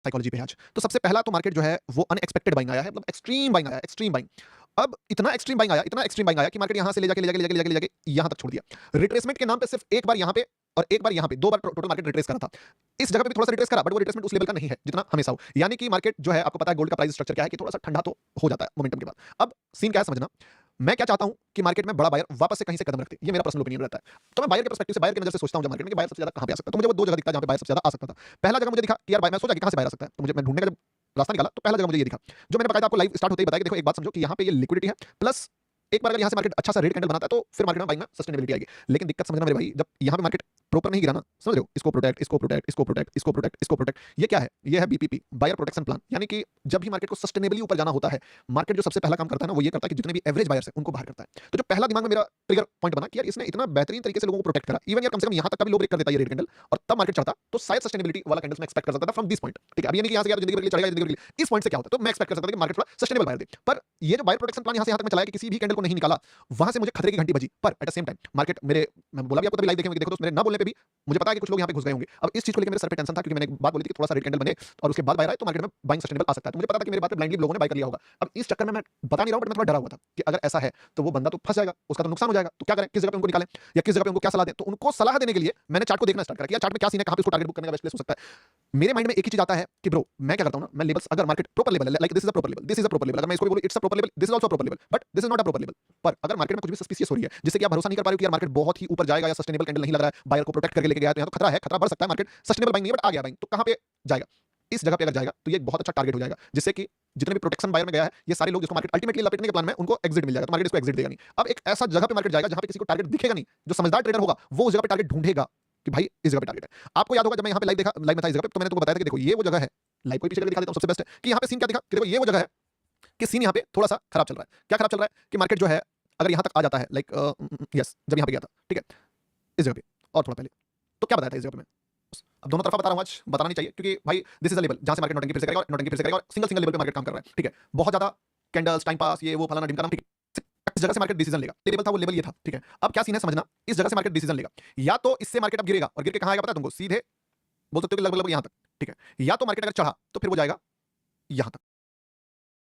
Psychology पे है आज। तो सबसे पहला तो मार्केट जो है वो अनएक्सपेक्टेड बाइंग आया है, मतलब एक्सट्रीम बाइंग आया है, एक्सट्रीम बाइंग। अब इतना एक्सट्रीम बाइंग आया कि मार्केट यहां से ले जाके यहां तक छोड़ दिया। रिट्रेसमेंट के नाम पे सिर्फ एक बार यहां पे और एक बार यहां पे, दो बार टोटल मार्केट रिट्रेस करा था। इस जगह पे भी थोड़ा सा रिट्रेस करा, बट वो रिट्रेसमेंट उस लेवल का नहीं है जितना हमेशा हो। यानी कि मार्केट जो है, आपको पता है गोल्ड का प्राइस स्ट्रक्चर क्या है कि थोड़ा सा ठंडा तो हो जाता है मोमेंटम के बाद। अब सीन क्या है समझना, मैं क्या चाहता हूं कि मार्केट में बड़ा बायर वापस से कहीं से कदम रखते, ये मेरा पर्सनल ओपिनियन रहता है। तो मैं बायर के पर्सपेक्टिव से, बायर की नजर से सोचता हूं जब मार्केट में कि बायर सबसे ज्यादा कहां पे आ सकता है, तो मुझे वो दो जगह दिखता है जहां पे बायर सबसे ज्यादा आ सकता था। पहला जगह मुझे दिखा कि यार बायर, मैं सोचा कि कहां से बायर आ सकता है, तो मुझे मैं ढूंढने का जब रास्ता निकाला तो पहला जगह मुझे ये दिखा, जो मैंने बताया आपको लाइव स्टार्ट होते ही बताया कि देखो एक बात समझो कि यहां पे ये लिक्विडिटी है, प्लस एक बार अगर यहां से मार्केट अच्छा सा रेड कैंडल बनाता है तो फिर मार्केट में बाइंग में सस्टेनेबिलिटी आएगी। लेकिन दिक्कत समझना मेरे भाई, जब यहां पे मार्केट प्रॉपर नहीं गिरा ना, समझ रहे हो, इसको प्रोटेक्ट, इसको प्रोटेक्ट, इसको प्रोटेक्ट, इसको प्रोटेक्ट, इसको प्रोटेक्ट, ये क्या है, ये है बीपीपी, बायर प्रोटेक्शन प्लान। यानी कि जब भी मार्केट को सस्टेनेबली ऊपर जाना होता है, मार्केट जो सबसे पहला काम करता है ना, वो ये करता है कि जितने भी एवरेज बायर्स हैं उनको बाहर करता है। तो जो पहला दिमाग में मेरा ट्रिगर पॉइंट बना कि यार इसने इतना बेहतरीन तरीके से लोगों को प्रोटेक्ट करा, इवन यार कम से कम यहां तक का भी लो ब्रेक कर देता है ये रेड कैंडल, और तब मार्केट चढ़ता, तो शायद सस्टेनेबिलिटी वाला कैंडल्स में एक्सपेक्ट कर सकता था फ्रॉम दिस पॉइंट। ठीक है, अब ये नहीं कि यहां से यार जिंदगी भर के लिए चढ़ेगा, जिंदगी भर के लिए, इस पॉइंट से क्या होता है, तो मैं एक्सपेक्ट कर सकता था कि मार्केट थोड़ा सस्टेनेबल बायर दे। पर ये जो बायर प्रोटेक्शन प्लान यहां से यहां तक मैं चलाया कि किसी भी कैंडल को नहीं निकाला, वहां से मुझे खतरे की घंटी बजी। पर at the same time market मेरे, मैं बोला भी आपको, तभी लाइव देखेंगे, देखो तो मेरे ना बोलने पे भी मुझे पता है कि कुछ लोग यहां पे घुस गए होंगे। अब इस चीज को लेकर मेरे सर पे टेंशन था, क्योंकि मैंने एक बात बोली थी कि थोड़ा सा रेड कैंडल बने और उसके बाद बायर आए तो मार्केट में बाइंग सस्टेनेबल आ सकता है। तो मुझे पता था कि मेरे बात पे ब्लाइंडली लोगों ने बाय कर लिया होगा। अब इस चक्कर में मैं बता नहीं रहा हूं, बट मैं थोड़ा डरा हुआ था कि अगर ऐसा है तो वो बंदा तो फंस जाएगा, उसका तो नुकसान हो जाएगा। तो क्या करें, किस जगह पे उनको निकालें या किस जगह पे उनको क्या सलाह दें। तो उनको सलाह देने के लिए मैंने चार्ट को देखना स्टार्ट करा कि यार चार्ट में क्या सीन है, कहां पे उसको टारगेट बुक करने का बेस्ट प्लेस हो सकता है। मेरे माइंड में एक ही चीज आता है कि ब्रो, मैं क्या करता हूं ना, मैं लेवल्स, अगर मार्केट प्रॉपर लेवल है, like this is a proper level, this is a proper level, अगर मैं इसको भी बोलूं it's a proper level, this is also a proper level, but this is not a proper level. पर अगर market में कुछ भी सस्पिशियस हो रही है, जिससे कि आप भरोसा नहीं कर पा रहे हो कि यार मार्केट बहुत ही ऊपर जाएगा या सस्टेनेबल कैंडल नहीं लग रहा है, बायर को प्रोटेक्ट करके लेके गया, तो यहां तो खतरा है, खतरा बढ़ सकता है, मार्केट सस्टेनेबल बाइंग नहीं है बट आ गया बाइंग, तो कहां पे जाएगा, इस जगह पे अगर जाएगा तो ये एक बहुत अच्छा टारगेट हो जाएगा, जिससे कि जितने भी प्रोटेक्शन बायर में गया है, ये सारे लोग जिसको मार्केट अल्टीमेटली लपेटने के प्लान में, उनको एग्जिट मिल जाएगा, तो मार्केट इसको एग्जिट देगा नहीं। अब एक ऐसा जगह पे मार्केट जाएगा जहां पे किसी को टारगेट दिखेगा नहीं, जो समझदार ट्रेडर होगा वो उस जगह पे टारगेट ढूंढेगा कि भाई इस जगह पे टारगेट है। आपको याद होगा जब मैं यहां पे लाइव देखा, लाइव में था इस जगह पे, तो मैंने तुमको बताया था कि देखो ये वो जगह है, लाइव को पीछे करके दिखा देता हूं, सबसे बेस्ट है कि यहां पे सीन क्या दिखा कि देखो ये वो जगह है कि सीन यहां पे थोड़ा सा खराब चल रहा है। क्या खराब चल रहा है कि मार्केट जो है अगर यहां तक आ जाता है, लाइक यस, जब यहां पे गया था, ठीक है, इस जगह पे और थोड़ा पहले, तो क्या बताया था इस जगह पे मैं, अब दोनों तरफा बता रहा हूं आज, बताना नहीं चाहिए, क्योंकि भाई दिस इज अ लेवल जहां से मार्केट नोटिंग फिर से करेगा और नोटिंग फिर से करेगा और सिंगल सिंगल लेवल पे मार्केट काम कर रहा है। ठीक है, बहुत ज्यादा कैंडल्स, टाइम पास, ये वो फलाना ढिमकाना, ठीक है, इस जगह से मार्केट डिसीजन लेगा, ये लेवल था, वो लेवल ये था। ठीक है, अब क्या सीन है समझना, इस जगह से मार्केट डिसीजन लेगा, या तो इससे मार्केट अब गिरेगा, और गिर के कहां आएगा पता है तुमको, सीधे बोल सकते हो कि लगभग लगभग यहां तक। ठीक है, या तो मार्केट अगर चढ़ा तो फिर वो जाएगा यहां तक।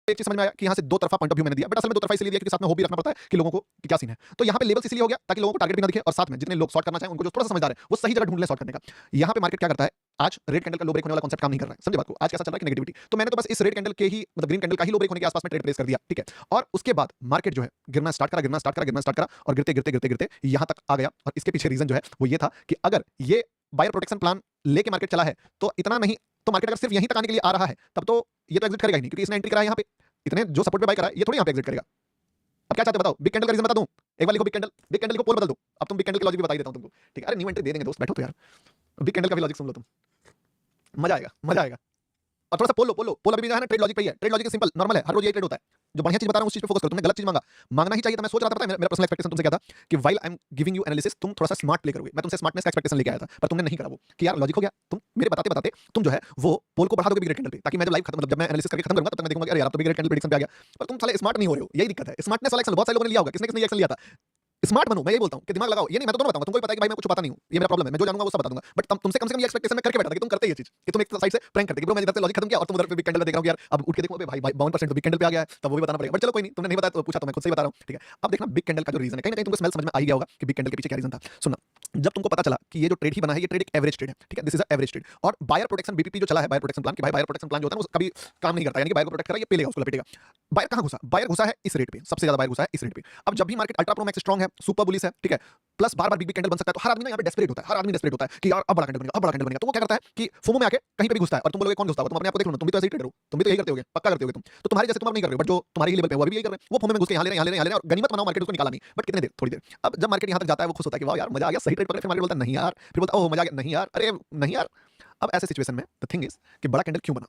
एक चीज समझ में आया कि यहां से दो तरफा पॉइंट ऑफ व्यू मैंने दिया, बट असल में दो तरफा इसलिए दिया क्योंकि साथ में वो भी रखना पड़ता है कि लोगों को कि क्या सीन है। तो यहां पे लेवल इसलिए हो गया ताकि लोगों को टारगेट भी ना दिखे, और साथ में जितने लोग शॉर्ट करना चाहें उनको जो थोड़ा सा समझदार है वो सही जगह ढूंढ ले शॉर्ट करने का। यहां पे मार्केट क्या करता है, आज रेड कैंडल का लो ब्रेक होने वाला कांसेप्ट काम नहीं कर रहा है, समझे बात को, आज कैसा चल रहा है कि नेगेटिविटी, तो मैंने तो बस इस रेड कैंडल के ही, मतलब ग्रीन कैंडल का ही लो ब्रेक होने के आसपास में ट्रेड प्लेस कर दिया। ठीक है, और उसके बाद मार्केट जो है गिरना स्टार्ट करा, गिरना स्टार्ट करा, गिरना स्टार्ट करा, और गिरते गिरते गिरते गिरते यहां तक आ गया। और इसके पीछे रीजन जो है वो ये था कि अगर ये बायर प्रोटेक्शन प्लान लेके मार्केट चला है तो इतना नहीं, तो मार्केट अगर सिर्फ यहीं तक आने के लिए आ रहा है तब तो ये तो एग्जिट करेगा ही नहीं, क्योंकि इसने एंट्री करा है यहां पे, इतने जो सपोर्ट पे बाय करा है ये थोड़ी यहां पे एग्जिट करेगा। अब क्या चाहते हो बताओ, बिग कैंडल का रीजन बता दूं, एक बार लिखो बिग कैंडल को पोल बदल दो, अब तुम बिग कैंडल की लॉजिक भी बता ही देता हूं तुमको। ठीक है, अरे न्यू एंट्री दे देंगे दोस्त, बैठो तो यार, बिग कैंडल का भी लॉजिक सुन लो तुम, मजा आएगा, मजा आएगा। और थोड़ा सा पोल अभी भी जो है ना ट्रेड लॉजिक पे ही है, ट्रेड लॉजिक सिंपल नॉर्मल है, हर रोज यही ट्रेड होता है। जो बढ़िया चीज बता रहा हूं उस चीज पे फोकस करो, तुमने गलत चीज मांगा, मांगना ही चाहिए था। मैं सोच रहा था, पता है मेरा पर्सनल एक्सपेक्टेशन तुमसे क्या था कि while I am giving you analysis तुम थोड़ा सा स्मार्ट प्ले करोगे, मैं तुमसे स्मार्टनेस का एक्सपेक्टेशन लेके आया था, पर तुमने नहीं करा वो, कि यार लॉजिक हो गया, तुम मेरे बताते बताते तुम जो है वो पोल को बढ़ा दोगे बिग रेड कैंडल पे, ताकि मैं जब लाइव खत्म, मतलब जब मैं एनालिसिस करके खत्म करूंगा तब तक मैं देखूंगा अरे यार अब तो बिग रेड कैंडल प्रेडिक्शन पे आ गया। पर तुम साले स्मार्ट नहीं हो रहे हो, यही दिक्कत है। स्मार्टनेस वाला एक्शन बहुत सारे लोगों ने लिया होगा, किसने किसने एक्शन लिया था, स्मार्ट बनो, मैं यही बोलता हूं कि दिमाग लगाओ, ये नहीं मैं तो दोनों बताऊंगा, तुमको भी पता है कि भाई मैं कुछ पता नहीं हूं, ये मेरा प्रॉब्लम है, मैं जो जानूंगा वो सब बता दूंगा, बट तुमसे कम से कम ये एक्सपेक्टेशन में करके बैठा था कि तुम करते ये चीज, कि तुम एक साइड से प्रैंक करते कि ब्रो मैंने इधर से लॉजिक खत्म किया और तुम उधर पे बिग कैंडल देख रहा हूं यार, अब उठ के देखो भाई 52% तो बिग कैंडल पे आ गया है, तब वो भी बताना पड़ेगा, बट चलो कोई नहीं, तुमने नहीं बताया तो पूछा तो मैं खुद से ही बता रहा हूं। ठीक है, अब देखना बिग कैंडल का जो रीजन है, कहीं ना कहीं तुमको स्मेल समझ में आ ही गया होगा कि बिग कैंडल के पीछे क्या रीजन था। सुनना, जब तुमको पता चला कि ये जो ट्रेड ही बना है ये ट्रेड एक एवरेज ट्रेड है, ठीक है, this is a average trade, और बायर प्रोटेक्शन बीपीपी जो चला है, बायर प्रोटेक्शन प्लान, कि भाई बायर प्रोटेक्शन प्लान जो होता है ना वो कभी काम नहीं करता, यानी कि बायर को प्रोटेक्ट करा ये पेलेगा उसको लपेटेगा। बायर कहां घुसा, बायर घुसा है इस रेट पे, सबसे ज्यादा बायर घुसा है इस रेट पे। अब जब भी market ultra pro max strong है, सुपर बुलिश है, ठीक है, प्लस बार बार बिग कैंडल बन सकता है, तो हर आदमी ना यहाँ पे डेस्परेट होता है, हर आदमी डेस्परेट होता है कि यार अब बड़ा कैंडल बनेगा, अब बड़ा कैंडल बनेगा, तो वो क्या करता है कि फोमो में आके कहीं पे भी घुसता है। और तुम बोलोगे कौन घुसता है, तुम अपने आप को देख लो ना, तुम भी तो ऐसे ही ट्रेडर हो, तुम भी तो यही करते होगे, पक्का करते होगे तुम, तो तुम्हारे जैसे तुम अब नहीं कर रहे हो, बट जो तुम्हारे ही लेवल पे वो अभी भी यही कर रहे हैं, वो फोमो में घुस के यहाँ ले रहे हैं, यहाँ ले रहे हैं, यहाँ ले रहे हैं, और गनीमत बनाओ, मार्केट उसको निकाला नहीं, बट कितने देर, थोड़ी देर। अब जब मार्केट यहाँ तक जाता है वो खुश होता है कि वाह यार मजा आ गया, सही ट्रेड पकड़े, फिर मार्केट बोलता है नहीं यार, फिर बोलता है ओह मजा आ गया, नहीं यार, अरे नहीं यार। अब ऐसे सिचुएशन में द थिंग इज कि बड़ा कैंडल क्यों बना,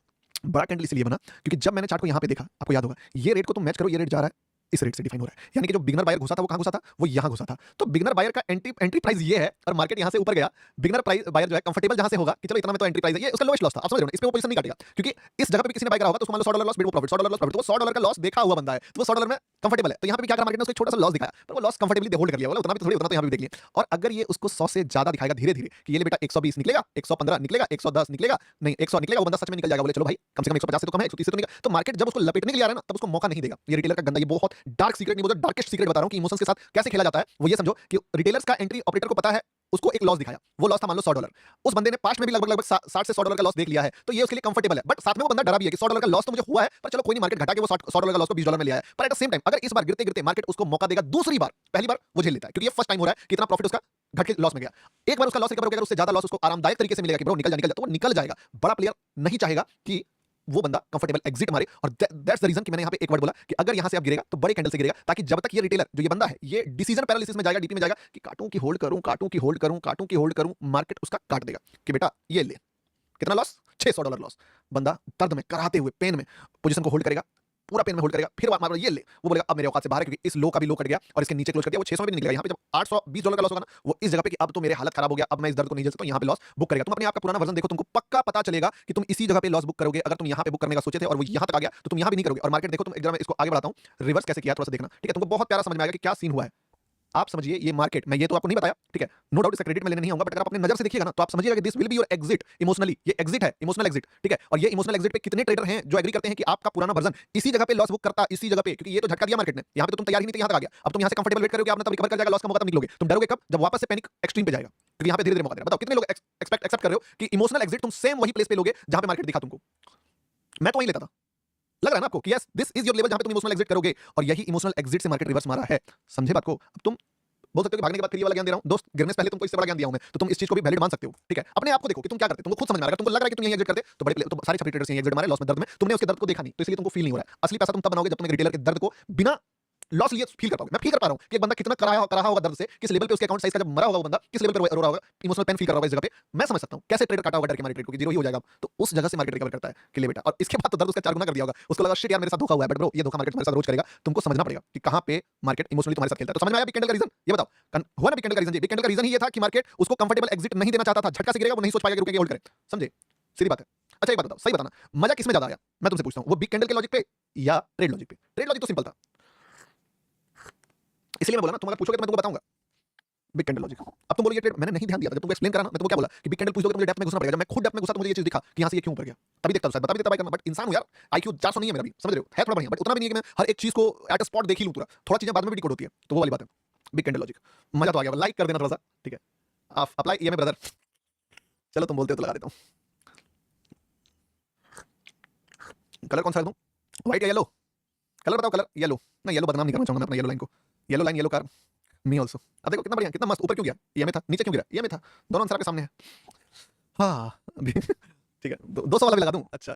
बड़ा कैंडल इसलिए बना क्योंकि जब मैंने चार्ट को यहाँ पे देखा, आपको याद होगा ये रेट को तुम मैच करो, ये रेट जा रहा है इस रेट से डिफाइन हो रहा है, यानी कि जो बिगनर बायर घुसा था वो कहां घुसा था, वो यहां घुसा था। तो बिगनर बायर का एंट्री प्राइस ये है, और मार्केट यहां से ऊपर गया, बिगनर बायर जो है कंफर्टेबल जहां से होगा कि चलो इतना में तो एंट्री प्राइस है, ये उसका लोएस्ट लॉस था, आप समझ रहे हो ना, इस पे वो पोजीशन नहीं काटेगा, क्योंकि इस जगह पे किसी ने बाय करा होगा तो उसको मान लो $100 लॉस, बिट वो प्रॉफिट, $100 लॉस प्रॉफिट, तो वो $100 का लॉस देखा हुआ बंदा है, तो वो $100 में कंफर्टेबल है। तो यहाँ पे भी क्या करा मार्केट ने, उसको एक छोटा सा लॉस दिखाया, पर वो लॉस कंफर्टेबली दे होल्ड कर लिया, बोला उतना भी थोड़ी, उतना तो यहाँ पे भी देख लिया। और अगर ये उसको 100 से ज्यादा दिखाएगा धीरे-धीरे कि ये ले बेटा 120 निकलेगा, 115 निकलेगा, 110 निकलेगा, नहीं 100 निकलेगा, वो बंदा सच में निकल जाएगा, बोले चलो भाई कम से कम 150 से तो कम है, 130 से तो निकल। तो मार्केट जब उसको लपेटने के लिए आ रहा है ना, तब उसको मौका नहीं देगा। ये रिटेलर का गंदा, ये बहुत डार्क सीक्रेट नहीं, बहुत डार्केस्ट सीक्रेट बता रहा हूं कि इमोशंस के साथ कैसे खेला जाता है। वो ये समझो कि रिटेलर्स का एंट्री ऑपरेटर को पता है, उसको एक लॉस दिखाया, वो लॉस था मान लो $100। उस बंदे ने पास्ट में भी लगभग 60 से $100 का लॉस देख लिया है, तो ये उसके लिए कंफर्टेबल है। बट साथ में वो बंदा डरा भी है कि $100 का लॉस तो मुझे हुआ है, पर चलो कोई नहीं, मार्केट घटा के वो $100 का लॉस को $20 में ले आया। पर एट द सेम टाइम अगर इस बार गिरते गिरते मार्केट उसको मौका देगा दूसरी बार, पहली बार वो झेल लेता है क्योंकि ये फर्स्ट टाइम हो रहा है कि इतना प्रॉफिट उसका घट के लॉस में गया। एक बार उसका लॉस रिकवर हो गया, उससे ज्यादा लॉस उसको आरामदायक तरीके से मिलेगा कि ब्रो निकल जा, तो वो निकल जाएगा। बड़ा प्लेयर नहीं चाहेगा कि वो बंदा कंफर्टेबल एग्जिट मारे, और दैट्स द रीजन कि मैंने यहाँ पे एक वर्ड बोला कि अगर यहाँ से अब गिरेगा तो बड़े कैंडल से गिरेगा, ताकि जब तक ये रिटेलर जो ये बंदा है ये डिसीजन पैरालिसिस में जाएगा, डीपी में जाएगा कि काटूं की होल्ड करूं, काटूं की होल्ड करूं, काटूं की होल्ड करूं, मार्केट उसका काट देगा कि बेटा ये ले। कितना लॉस? $600 लॉस। बंदा दर्द में, कराहते हुए, पेन में पोजीशन को होल्ड करेगा, पूरा पेन में होल्ड करेगा, फिर मार ये ले, वो बोलेगा अब मेरे औकात से बाहर है क्योंकि इस लो का भी लो कट गया और इसके नीचे क्लोज कर दिया, वो 600 में भी नहीं निकलेगा। यहाँ पे जब $820 का लॉस होगा ना, वो इस जगह पे कि अब तो मेरे हालत खराब हो गया, अब मैं इस दर्द को नहीं झेल सकता, यहाँ पे लॉस बुक करेगा। तुम अपने आप का पुराना वर्जन देखो, तुमको पक्का पता चलेगा कि तुम इसी जगह पे लॉस बुक करोगे। अगर तुम यहाँ पे बुक करने का सोचे थे और वो यहाँ तक आ गया तो तुम यहाँ भी नहीं करोगे। और मार्केट देखो, तुम एक जगह इसको आगे बढ़ाता हूँ, रिवर्स कैसे किया थोड़ा सा देखना, ठीक है? तुमको बहुत प्यारा समझ में आएगा कि क्या सीन हुआ है। आप समझिए ये मार्केट, मैं ये तो आपको नहीं बताया, ठीक है, नो डाउट इसका क्रेडिट मैं लेने नहीं आऊंगा, बट अगर आप अपने नजर से देखिएगा ना तो आप समझिएगा कि this will be your exit emotionally. ये एग्जिट है, इमोशनल एग्जिट, ठीक है? और ये इमोशनल एग्जिट पे कितने ट्रेडर हैं जो एग्री करते हैं कि आपका पुराना वर्जन इसी जगह पे लॉस बुक करता, इसी जगह पे, क्योंकि ये तो झटका दिया मार्केट ने, यहाँ पे तो तुम तैयार ही नहीं थे, यहाँ तक आ गया। अब तुम यहाँ से कंफर्टेबल वेट करोगे, आपने तब रिकवर कर जाएगा, लॉस का मौका तब निकलोगे। तुम डरोगे कब? जब वापस से पैनिक एक्सट्रीम पे जाएगा, क्योंकि यहाँ पे धीरे धीरे मौका दे रहा है। बताओ कितने लोग एक्सेप्ट कर रहे हो कि इमोशनल एग्जिट तुम सेम वही प्लेस पे लोगे जहां पे मार्केट दिखा तुमको? मैं तो वहीं लेता था। लग रहा है ना आपको कि yes this is your level जहां पे तुम इमोशनल एग्जिट करोगे, और यही इमोशनल एग्जिट से मार्केट रिवर्स मारा है। समझे बात को? अब तुम बोल सकते हो कि भागने के बाद फिर ये वाला ज्ञान दे रहा हूं। दोस्त, गिरने से पहले तुमको इससे बड़ा ज्ञान दिया हूं मैं, तो तुम इस चीज को भी वैलिड मान सकते हो, ठीक है? अपने आप को देखो कि तुम क्या करते हो, तुमको खुद समझ में आ रहा है। तुमको लग रहा है कि तुम यहीं एग्जिट करते तो बड़े तो सारे छपरी ट्रेडर्स यहीं एग्जिट मारे लॉस में, दर्द में। तुमने उसके दर्द को देखा नहीं, तो इसलिए तुमको फील नहीं हो रहा है। असली पैसा तुम तब बनाओगे जब तुम एक रिटेलर के दर्द को बिना लॉस लिए फील कर पाओगे। मैं फील कर पा रहा हूं कि एक बंदा कितना करा होगा दर्द से, किस लेवल पे उसके अकाउंट साइज का जब मरा होगा वो बंदा, किस लेवल पे रो रहा होगा, इमोशनल पेन फील कर रहा होगा इस जगह पे। मैं समझ सकता हूं कैसे ट्रेडर काटा होगा डर के मारे ट्रेड को कि जीरो ही हो जाएगा। तो उस जगह से मार्केट रिकवर करता है कि ले बेटा, और इसके बाद तो दर्द उसका 4 गुना कर दिया होगा। उसको लगा शिट यार मेरे साथ धोखा हुआ है, बट ब्रो ये धोखा मार्केट तुम्हारे साथ रोज करेगा। तुमको समझना पड़ेगा कि कहां पे मार्केट इमोशनली तुम्हारे साथ खेलता है। तो समझ में आया बिग कैंडल का रीजन? ये बताओ हुआ ना बिग कैंडल का रीजन? बिग कैंडल का रीजन ही ये था कि मार्केट उसको कंफर्टेबल एग्जिट नहीं देना चाहता था। झटका से गिरेगा, वो नहीं सोच पाएगा कि रुकेगा, होल्ड करे। समझे? सीधी बात है। अच्छा एक बात बताओ, सही बताना, मजा किसमें ज्यादा आया? मैं तुमसे पूछता हूं, वो बिग कैंडल के लॉजिक पे या ट्रेड लॉजिक पे? ट्रेड लॉजिक तो सिंपल था, इसलिए मैं बोला ना, तुम अगर पूछोगे तो मैं तुमको बताऊंगा बिग कैंडल लॉजिक। अब तुम बोलोगे ट्रेड मैंने नहीं ध्यान दिया था, जब तुमको एक्सप्लेन करा ना, मैं तुमको क्या बोला कि बिग कैंडल पूछ दोगे तो मुझे डेप्थ में घुसना पड़ेगा। जब मैं खुद डेप्थ में घुसा तो मुझे ये चीज दिखा कि यहां से ये क्यों ऊपर गया, तभी देखता शायद बता भी देता भाई करना। बट इंसान हूं यार, आईक्यू 400 नहीं है मेरा भी, समझ रहे हो? है थोड़ा बढ़िया, बट उतना भी नहीं है कि मैं हर एक चीज को एट अ स्पॉट देख ही लूं पूरा। थोड़ा चीजें बाद में भी डिकोड होती है, तो वो वाली बात है बिग कैंडल लॉजिक। मजा तो आ गया, लाइक कर देना थोड़ा सा, ठीक है? आप अप्लाई ये ब्रदर, चलो तुम बोलते हो तो लगा देता हूं। कलर कौन सा रख दूं, व्हाइट या येलो? कलर बताओ, कलर येलो। नहीं येलो बदनाम नहीं करना चाहूंगा मैं अपना येलो लाइन को। Yellow line, yellow car, me also. अब देखो कितना बढ़िया, कितना मस्त। ऊपर क्यों गया? ये में था, नीचे क्यों गिरा? ये में था। दोनों आंसर आपके सामने है। हाँ अभी ठीक है, 200 वाला भी लगा दूं? अच्छा